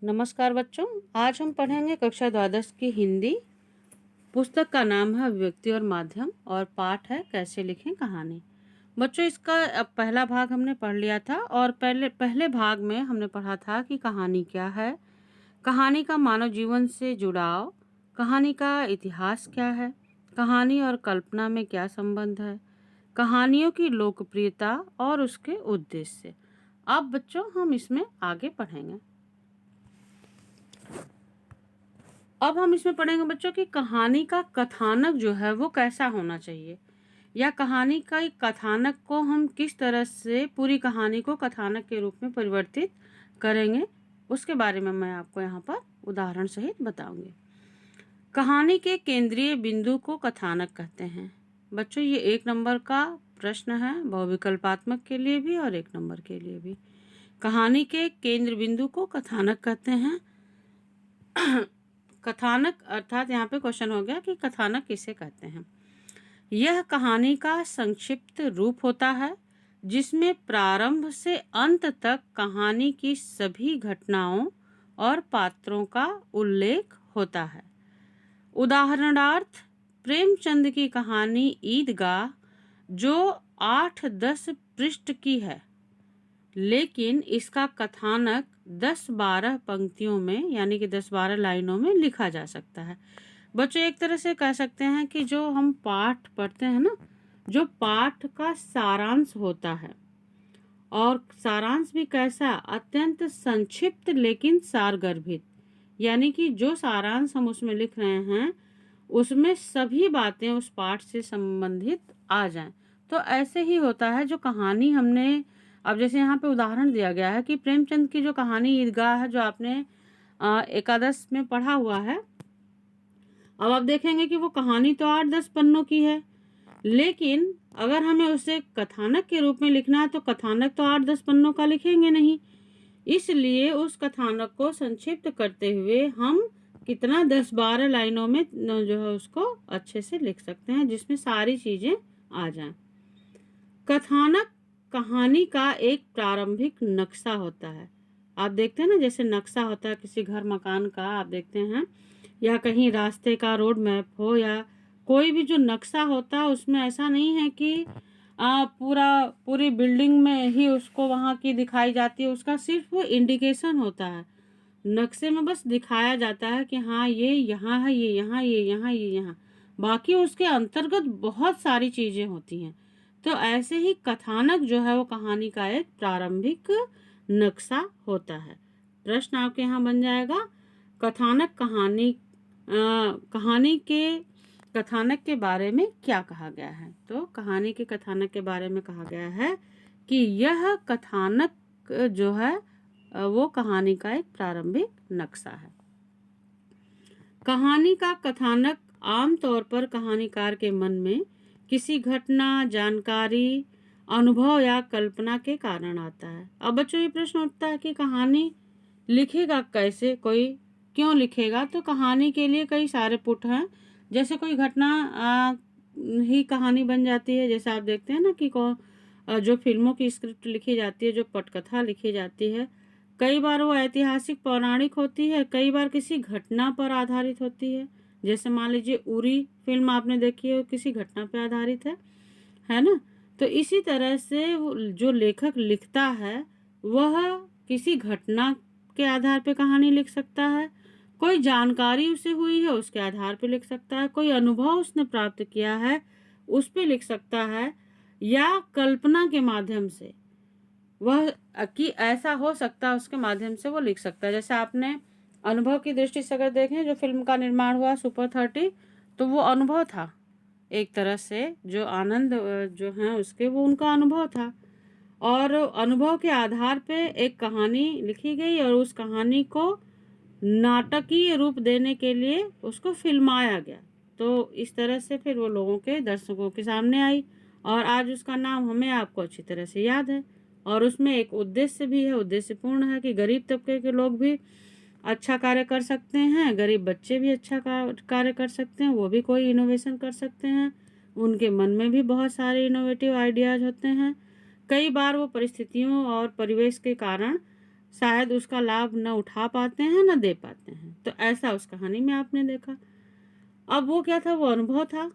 नमस्कार बच्चों, आज हम पढ़ेंगे कक्षा द्वादश की हिंदी। पुस्तक का नाम है व्यक्ति और माध्यम और पाठ है कैसे लिखें कहानी। बच्चों, इसका पहला भाग हमने पढ़ लिया था और पहले भाग में हमने पढ़ा था कि कहानी क्या है, कहानी का मानव जीवन से जुड़ाव, कहानी का इतिहास क्या है, कहानी और कल्पना में क्या संबंध है, कहानियों की लोकप्रियता और उसके उद्देश्य। अब बच्चों हम इसमें आगे पढ़ेंगे। अब हम इसमें पढ़ेंगे बच्चों कि कहानी का कथानक जो है वो कैसा होना चाहिए, या कहानी का एक कथानक को हम किस तरह से पूरी कहानी को कथानक के रूप में परिवर्तित करेंगे, उसके बारे में मैं आपको यहाँ पर उदाहरण सहित बताऊंगी। कहानी के केंद्रीय बिंदु को कथानक कहते हैं। बच्चों, ये 1 नंबर का प्रश्न है, बहुविकल्पात्मक के लिए भी और 1 नंबर के लिए भी। कहानी के केंद्र बिंदु को कथानक कहते हैं। कथानक अर्थात यहाँ पे क्वेश्चन हो गया कि कथानक किसे कहते हैं। यह कहानी का संक्षिप्त रूप होता है जिसमें प्रारंभ से अंत तक कहानी की सभी घटनाओं और पात्रों का उल्लेख होता है। उदाहरणार्थ प्रेमचंद की कहानी ईदगाह जो 8-10 पृष्ठ की है, लेकिन इसका कथानक 10-12 पंक्तियों में यानी कि 10-12 लाइनों में लिखा जा सकता है। बच्चों, एक तरह से कह सकते हैं कि जो हम पाठ पढ़ते हैं ना, जो पाठ का सारांश होता है, और सारांश भी कैसा, अत्यंत संक्षिप्त लेकिन सारगर्भित, यानी कि जो सारांश हम उसमें लिख रहे हैं उसमें सभी बातें उस पाठ से संबंधित आ जाएं। तो ऐसे ही होता है जो कहानी हमने, अब जैसे यहाँ पे उदाहरण दिया गया है कि प्रेमचंद की जो कहानी ईदगाह है जो आपने एकादश में पढ़ा हुआ है, अब आप देखेंगे कि वो कहानी तो 8-10 पन्नों की है, लेकिन अगर हमें उसे कथानक के रूप में लिखना है तो कथानक तो 8-10 पन्नों का लिखेंगे नहीं। इसलिए उस कथानक को संक्षिप्त करते हुए हम कितना 10-12 लाइनों में जो है उसको अच्छे से लिख सकते हैं जिसमें सारी चीजें आ जाएं। कथानक कहानी का एक प्रारंभिक नक्शा होता है। आप देखते हैं ना, जैसे नक्शा होता है किसी घर मकान का, आप देखते हैं, या कहीं रास्ते का रोड मैप हो, या कोई भी जो नक्शा होता है उसमें ऐसा नहीं है कि पूरी बिल्डिंग में ही उसको वहाँ की दिखाई जाती है। उसका सिर्फ वो इंडिकेशन होता है, नक्शे में बस दिखाया जाता है कि हाँ ये यहाँ है, ये यहाँ, ये यहाँ, ये यहाँ, बाकी उसके अंतर्गत बहुत सारी चीजें होती हैं। तो ऐसे ही कथानक जो है वो कहानी का एक प्रारंभिक नक्शा होता है। प्रश्न आपके यहाँ बन जाएगा, कथानक कहानी के कथानक के बारे में क्या कहा गया है। तो कहानी के कथानक के बारे में कहा गया है कि यह कथानक जो है वो कहानी का एक प्रारंभिक नक्शा है। कहानी का कथानक आमतौर पर कहानीकार के मन में किसी घटना, जानकारी, अनुभव या कल्पना के कारण आता है। अब बच्चों, ये प्रश्न उठता है कि कहानी लिखेगा कैसे, कोई क्यों लिखेगा। तो कहानी के लिए कई सारे पुट हैं। जैसे कोई घटना ही कहानी बन जाती है। जैसे आप देखते हैं ना कि जो फिल्मों की स्क्रिप्ट लिखी जाती है, जो पटकथा लिखी जाती है, कई बार वो ऐतिहासिक पौराणिक होती है, कई बार किसी घटना पर आधारित होती है। जैसे मान लीजिए उरी फिल्म आपने देखी है, वो किसी घटना पर आधारित है ना। तो इसी तरह से जो लेखक लिखता है वह किसी घटना के आधार पे कहानी लिख सकता है, कोई जानकारी उसे हुई है उसके आधार पे लिख सकता है, कोई अनुभव उसने प्राप्त किया है उस पे लिख सकता है, या कल्पना के माध्यम से वह कि ऐसा हो सकता है उसके माध्यम से वो लिख सकता है। जैसे आपने अनुभव की दृष्टि से अगर देखें, जो फिल्म का निर्माण हुआ सुपर 30, तो वो अनुभव था एक तरह से, जो आनंद जो है उसके, वो उनका अनुभव था, और अनुभव के आधार पे एक कहानी लिखी गई और उस कहानी को नाटकीय रूप देने के लिए उसको फिल्माया गया। तो इस तरह से फिर वो लोगों के, दर्शकों के सामने आई और आज उसका नाम हमें आपको अच्छी तरह से याद है। और उसमें एक उद्देश्य भी है, उद्देश्यपूर्ण है कि गरीब तबके के लोग भी अच्छा कार्य कर सकते हैं, गरीब बच्चे भी अच्छा कार्य कर सकते हैं, वो भी कोई इनोवेशन कर सकते हैं, उनके मन में भी बहुत सारे इनोवेटिव आइडियाज होते हैं। कई बार वो परिस्थितियों और परिवेश के कारण शायद उसका लाभ न उठा पाते हैं न दे पाते हैं। तो ऐसा उस कहानी में आपने देखा। अब वो क्या था, वो अनुभव था।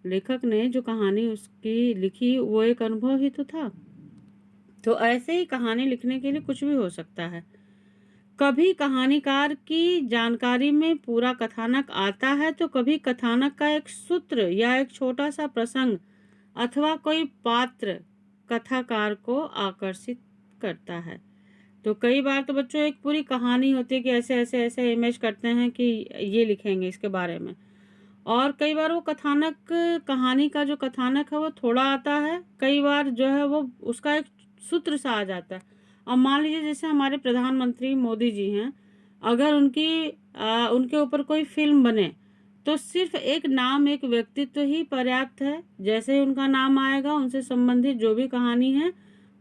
लेखक ने जो कहानी उसकी लिखी वो एक अनुभव ही तो था। तो ऐसे ही कहानी लिखने के लिए कुछ भी हो सकता है। कभी कहानीकार की जानकारी में पूरा कथानक आता है तो कभी कथानक का एक सूत्र या एक छोटा सा प्रसंग अथवा कोई पात्र कथाकार को आकर्षित करता है। तो कई बार तो बच्चों एक पूरी कहानी होती है कि ऐसे ऐसे ऐसे इमेज करते हैं कि ये लिखेंगे इसके बारे में, और कई बार वो कथानक, कहानी का जो कथानक है वो थोड़ा आता है, कई बार जो है वो उसका एक सूत्र सा आ जाता है। अब मान लीजिए जैसे हमारे प्रधानमंत्री मोदी जी हैं, अगर उनके ऊपर कोई फिल्म बने तो सिर्फ एक नाम, एक व्यक्तित्व ही पर्याप्त है। जैसे ही उनका नाम आएगा उनसे संबंधित जो भी कहानी है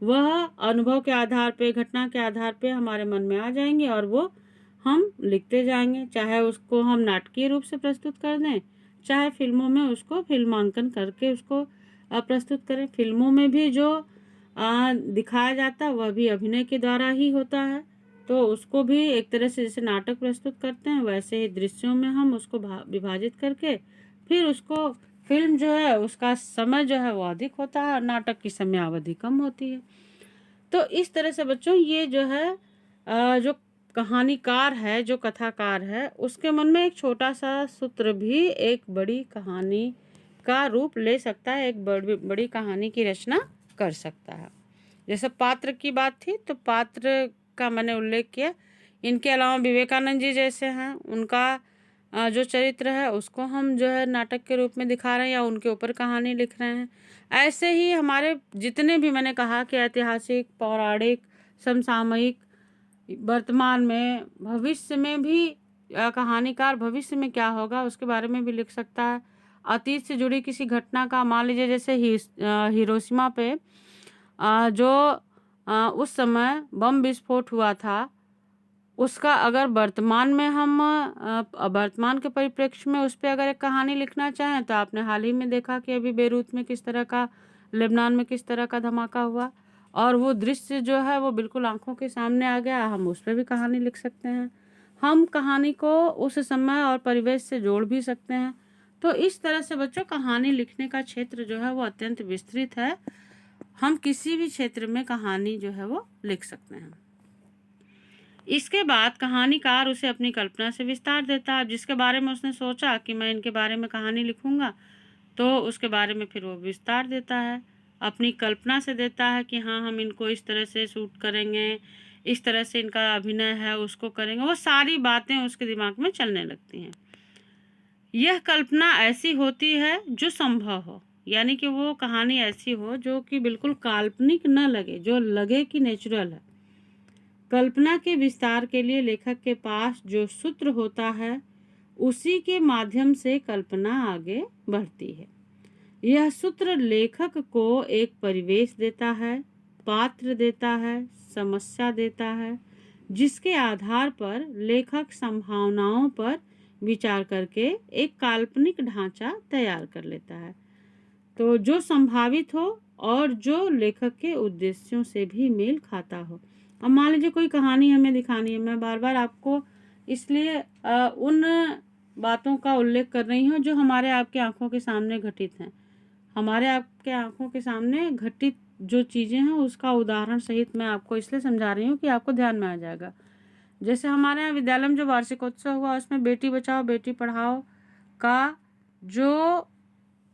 वह अनुभव के आधार पे, घटना के आधार पे हमारे मन में आ जाएंगे और वो हम लिखते जाएंगे। चाहे उसको हम नाटकीय रूप से प्रस्तुत कर दें, चाहे फिल्मों में उसको फिल्मांकन करके उसको प्रस्तुत करें। फिल्मों में भी जो दिखाया जाता है वह भी अभिनय के द्वारा ही होता है, तो उसको भी एक तरह से जैसे नाटक प्रस्तुत करते हैं वैसे ही दृश्यों में हम उसको विभाजित करके फिर उसको, फिल्म जो है उसका समय जो है वो अधिक होता है और नाटक की समयावधि कम होती है। तो इस तरह से बच्चों ये जो है जो कहानीकार है, जो कथाकार है, उसके मन में एक छोटा सा सूत्र भी एक बड़ी कहानी का रूप ले सकता है, एक बड़ी कहानी की रचना कर सकता है। जैसे पात्र की बात थी तो पात्र का मैंने उल्लेख किया। इनके अलावा विवेकानंद जी जैसे हैं, उनका जो चरित्र है उसको हम जो है नाटक के रूप में दिखा रहे हैं या उनके ऊपर कहानी लिख रहे हैं। ऐसे ही हमारे जितने भी, मैंने कहा कि ऐतिहासिक, पौराणिक, समसामयिक, वर्तमान में, भविष्य में भी कहानीकार भविष्य में क्या होगा उसके बारे में भी लिख सकता है। अतीत से जुड़ी किसी घटना का, मान लीजिए जैसे हिरोशिमा पे जो उस समय बम विस्फोट हुआ था, उसका अगर वर्तमान में हम वर्तमान के परिप्रेक्ष्य में उस पर अगर एक कहानी लिखना चाहें तो आपने हाल ही में देखा कि अभी बेरूत में किस तरह का, लेबनान में किस तरह का धमाका हुआ, और वो दृश्य जो है वो बिल्कुल आंखों के सामने आ गया। हम उस पर भी कहानी लिख सकते हैं। हम कहानी को उस समय और परिवेश से जोड़ भी सकते हैं। तो इस तरह से बच्चों कहानी लिखने का क्षेत्र जो है वो अत्यंत विस्तृत है। हम किसी भी क्षेत्र में कहानी जो है वो लिख सकते हैं। इसके बाद कहानीकार उसे अपनी कल्पना से विस्तार देता है। जिसके बारे में उसने सोचा कि मैं इनके बारे में कहानी लिखूंगा, तो उसके बारे में फिर वो विस्तार देता है, अपनी कल्पना से देता है कि हाँ हम इनको इस तरह से शूट करेंगे, इस तरह से इनका अभिनय है उसको करेंगे। वो सारी बातें उसके दिमाग में चलने लगती हैं। यह कल्पना ऐसी होती है जो संभव हो, यानी कि वो कहानी ऐसी हो जो कि बिल्कुल काल्पनिक न लगे, जो लगे कि नेचुरल है। कल्पना के विस्तार के लिए लेखक के पास जो सूत्र होता है उसी के माध्यम से कल्पना आगे बढ़ती है। यह सूत्र लेखक को एक परिवेश देता है, पात्र देता है, समस्या देता है, जिसके आधार पर लेखक संभावनाओं पर विचार करके एक काल्पनिक ढांचा तैयार कर लेता है, तो जो संभावित हो और जो लेखक के उद्देश्यों से भी मेल खाता हो। अब मान लीजिए कोई कहानी हमें दिखानी है, मैं बार बार आपको इसलिए उन बातों का उल्लेख कर रही हूँ जो हमारे आपके आंखों के सामने घटित हैं। हमारे आपके आंखों के सामने घटित जो चीज़ें हैं उसका उदाहरण सहित मैं आपको इसलिए समझा रही हूँ कि आपको ध्यान में आ जाएगा। जैसे हमारे यहाँ विद्यालय में जो वार्षिकोत्सव हुआ उसमें बेटी बचाओ बेटी पढ़ाओ का जो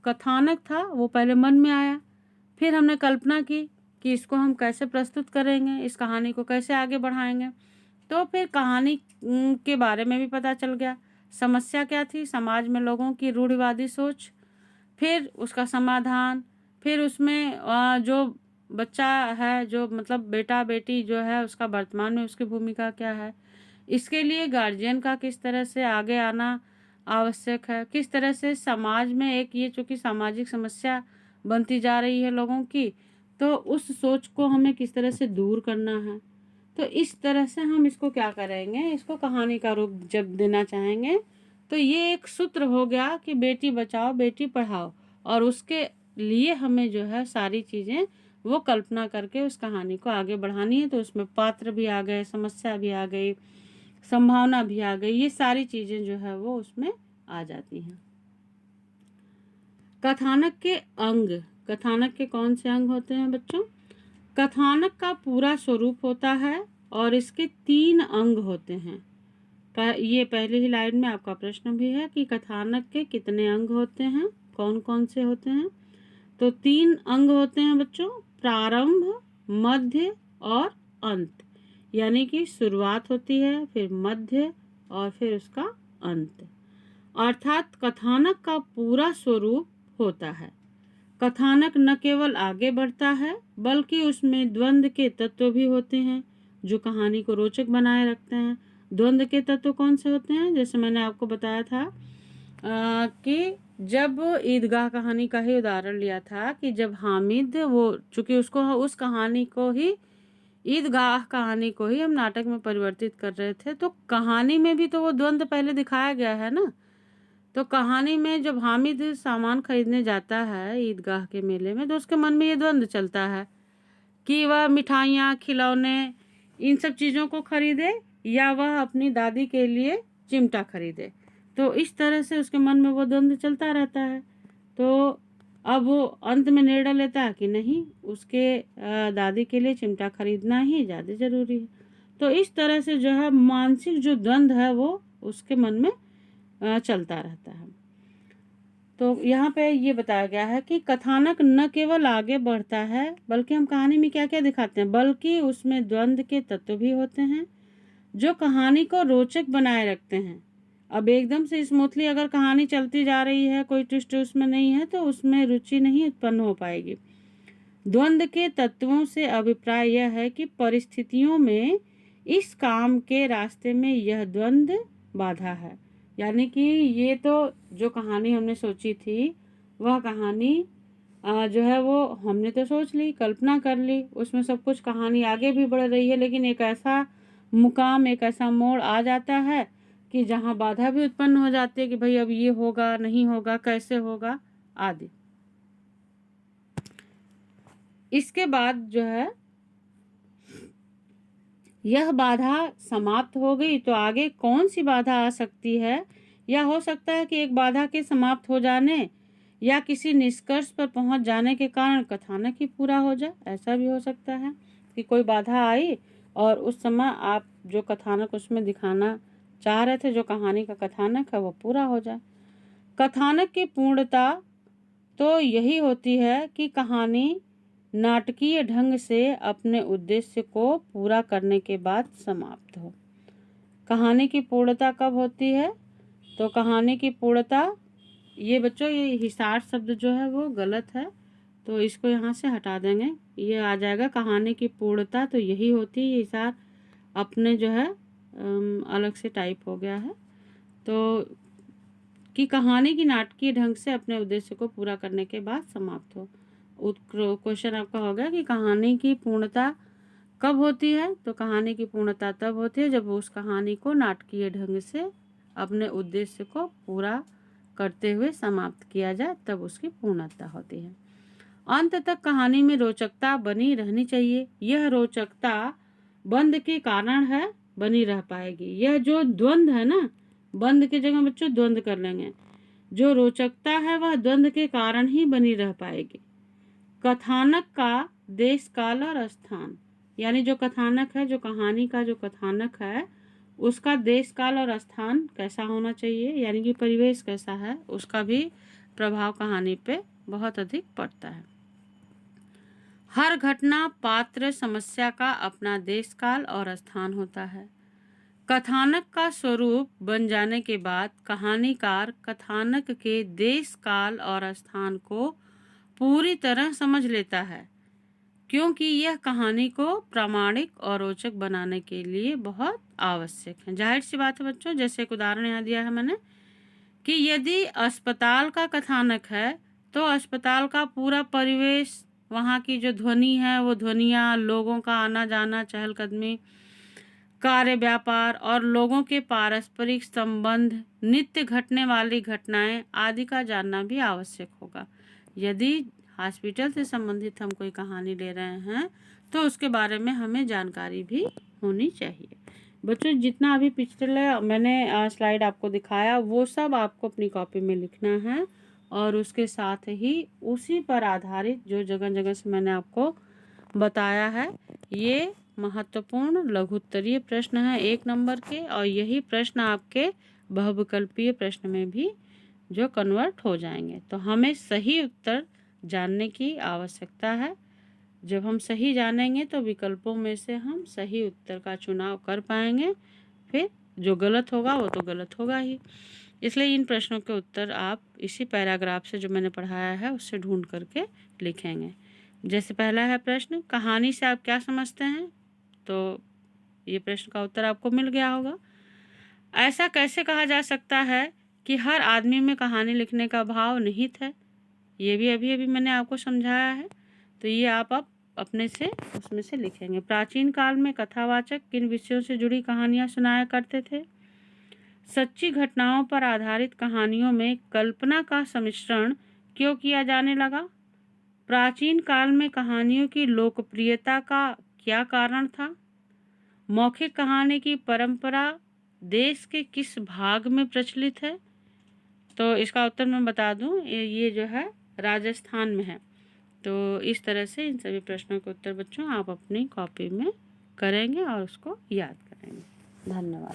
कथानक था वो पहले मन में आया, फिर हमने कल्पना की कि इसको हम कैसे प्रस्तुत करेंगे, इस कहानी को कैसे आगे बढ़ाएंगे। तो फिर कहानी के बारे में भी पता चल गया, समस्या क्या थी, समाज में लोगों की रूढ़िवादी सोच, फिर उसका समाधान, फिर उसमें जो बच्चा है, जो मतलब बेटा बेटी जो है उसका वर्तमान में उसकी भूमिका क्या है, इसके लिए गार्जियन का किस तरह से आगे आना आवश्यक है, किस तरह से समाज में एक ये चूँकि सामाजिक समस्या बनती जा रही है लोगों की, तो उस सोच को हमें किस तरह से दूर करना है। तो इस तरह से हम इसको क्या करेंगे, इसको कहानी का रूप जब देना चाहेंगे तो ये एक सूत्र हो गया कि बेटी बचाओ बेटी पढ़ाओ, और उसके लिए हमें जो है सारी चीज़ें वो कल्पना करके उस कहानी को आगे बढ़ानी है। तो उसमें पात्र भी आ गए, समस्या भी आ गई, संभावना भी आ गई, ये सारी चीजें जो है वो उसमें आ जाती हैं। कथानक के अंग, कथानक के कौन से अंग होते हैं बच्चों? कथानक का पूरा स्वरूप होता है और इसके 3 अंग होते हैं। ये पहली ही लाइन में आपका प्रश्न भी है कि कथानक के कितने अंग होते हैं, कौन कौन से होते हैं? तो 3 अंग होते हैं बच्चों, प्रारंभ, मध्य और अंत। यानी कि शुरुआत होती है, फिर मध्य और फिर उसका अंत। अर्थात कथानक का पूरा स्वरूप होता है। कथानक न केवल आगे बढ़ता है बल्कि उसमें द्वंद्व के तत्व भी होते हैं जो कहानी को रोचक बनाए रखते हैं। द्वंद्व के तत्व कौन से होते हैं? जैसे मैंने आपको बताया था कि जब ईदगाह कहानी का ही उदाहरण लिया था कि जब हामिद, वो चूंकि उसको उस कहानी को ही, ईदगाह कहानी को ही हम नाटक में परिवर्तित कर रहे थे, तो कहानी में भी तो वो द्वंद्व पहले दिखाया गया है ना। तो कहानी में जब हामिद सामान खरीदने जाता है ईदगाह के मेले में, तो उसके मन में ये द्वंद्व चलता है कि वह मिठाइयाँ, खिलौने, इन सब चीज़ों को खरीदे या वह अपनी दादी के लिए चिमटा खरीदे। तो इस तरह से उसके मन में वो द्वंद्व चलता रहता है। तो अब वो अंत में निर्णय लेता है कि नहीं, उसके दादी के लिए चिमटा खरीदना ही ज़्यादा ज़रूरी है। तो इस तरह से जो है मानसिक जो द्वंद्व है वो उसके मन में चलता रहता है। तो यहाँ पे ये बताया गया है कि कथानक न केवल आगे बढ़ता है बल्कि हम कहानी में क्या क्या दिखाते हैं, बल्कि उसमें द्वंद्व के तत्व भी होते हैं जो कहानी को रोचक बनाए रखते हैं। अब एकदम से स्मूथली अगर कहानी चलती जा रही है, कोई ट्विस्ट उसमें नहीं है, तो उसमें रुचि नहीं उत्पन्न हो पाएगी। द्वंद्व के तत्वों से अभिप्राय यह है कि परिस्थितियों में इस काम के रास्ते में यह द्वंद्व बाधा है। यानी कि ये तो जो कहानी हमने सोची थी वह कहानी जो है वो हमने तो सोच ली, कल्पना कर ली, उसमें सब कुछ कहानी आगे भी बढ़ रही है, लेकिन एक ऐसा मुकाम, एक ऐसा मोड़ आ जाता है कि जहाँ बाधा भी उत्पन्न हो जाती है कि भाई अब ये होगा, नहीं होगा, कैसे होगा आदि। इसके बाद जो है यह बाधा समाप्त हो गई तो आगे कौन सी बाधा आ सकती है, या हो सकता है कि एक बाधा के समाप्त हो जाने या किसी निष्कर्ष पर पहुंच जाने के कारण कथानक ही पूरा हो जाए। ऐसा भी हो सकता है कि कोई बाधा आई और उस समय आप जो कथानक उसमें दिखाना चाह रहे थे, जो कहानी का कथानक है, वो पूरा हो जाए। कथानक की पूर्णता तो यही होती है कि कहानी नाटकीय ढंग से अपने उद्देश्य को पूरा करने के बाद समाप्त हो। कहानी की पूर्णता कब होती है? तो कहानी की पूर्णता, ये बच्चों ये हिसार शब्द जो है वो गलत है, तो इसको यहाँ से हटा देंगे। ये आ जाएगा कहानी की पूर्णता तो यही होती है, हिसार अपने जो है अलग से टाइप हो गया है। तो कि कहानी की नाटकीय ढंग से अपने उद्देश्य को पूरा करने के बाद समाप्त हो। क्वेश्चन आपका हो गया कि कहानी की पूर्णता कब होती है? तो कहानी की पूर्णता तब होती है जब उस कहानी को नाटकीय ढंग से अपने उद्देश्य को पूरा करते हुए समाप्त किया जाए, तब उसकी पूर्णता होती है। अंत तक कहानी में रोचकता बनी रहनी चाहिए। यह रोचकता बंद के कारण है, बनी रह पाएगी। यह जो द्वंद्व है ना, बंद की जगह बच्चों द्वंद्व कर लेंगे, जो रोचकता है वह द्वंद्व के कारण ही बनी रह पाएगी। कथानक का देश, काल और स्थान, यानी जो कथानक है, जो कहानी का जो कथानक है, उसका देश, काल और स्थान कैसा होना चाहिए, यानी कि परिवेश कैसा है, उसका भी प्रभाव कहानी पे बहुत अधिक पड़ता है। हर घटना, पात्र, समस्या का अपना देश, काल और स्थान होता है। कथानक का स्वरूप बन जाने के बाद कहानीकार कथानक के देश, काल और स्थान को पूरी तरह समझ लेता है, क्योंकि यह कहानी को प्रामाणिक और रोचक बनाने के लिए बहुत आवश्यक है। जाहिर सी बात है बच्चों, जैसे एक उदाहरण यहाँ दिया है मैंने कि यदि अस्पताल का कथानक है तो अस्पताल का पूरा परिवेश, वहाँ की जो ध्वनि है, वो ध्वनियाँ, लोगों का आना जाना, चहलकदमी, कार्य व्यापार और लोगों के पारस्परिक संबंध, नित्य घटने वाली घटनाएं आदि का जानना भी आवश्यक होगा। यदि हॉस्पिटल से संबंधित हम कोई कहानी ले रहे हैं तो उसके बारे में हमें जानकारी भी होनी चाहिए। बच्चों जितना अभी पिछले मैंने स्लाइड आपको दिखाया वो सब आपको अपनी कॉपी में लिखना है और उसके साथ ही उसी पर आधारित जो जगह जगह से मैंने आपको बताया है ये महत्वपूर्ण लघुत्तरीय प्रश्न है 1 नंबर के, और यही प्रश्न आपके बहुविकल्पीय प्रश्न में भी जो कन्वर्ट हो जाएंगे। तो हमें सही उत्तर जानने की आवश्यकता है। जब हम सही जानेंगे तो विकल्पों में से हम सही उत्तर का चुनाव कर पाएंगे, फिर जो गलत होगा वो तो गलत होगा ही। इसलिए इन प्रश्नों के उत्तर आप इसी पैराग्राफ से जो मैंने पढ़ाया है उससे ढूंढ करके लिखेंगे। जैसे पहला है प्रश्न, कहानी से आप क्या समझते हैं? तो ये प्रश्न का उत्तर आपको मिल गया होगा। ऐसा कैसे कहा जा सकता है कि हर आदमी में कहानी लिखने का भाव निहित है? ये भी अभी अभी मैंने आपको समझाया है। तो ये आप अपने से उसमें से लिखेंगे। प्राचीन काल में कथावाचक किन विषयों से जुड़ी कहानियाँ सुनाया करते थे? सच्ची घटनाओं पर आधारित कहानियों में कल्पना का सम्मिश्रण क्यों किया जाने लगा? प्राचीन काल में कहानियों की लोकप्रियता का क्या कारण था? मौखिक कहानी की परंपरा देश के किस भाग में प्रचलित है? तो इसका उत्तर मैं बता दूं, ये जो है राजस्थान में है। तो इस तरह से इन सभी प्रश्नों के उत्तर बच्चों आप अपनी कॉपी में करेंगे और उसको याद करेंगे। धन्यवाद।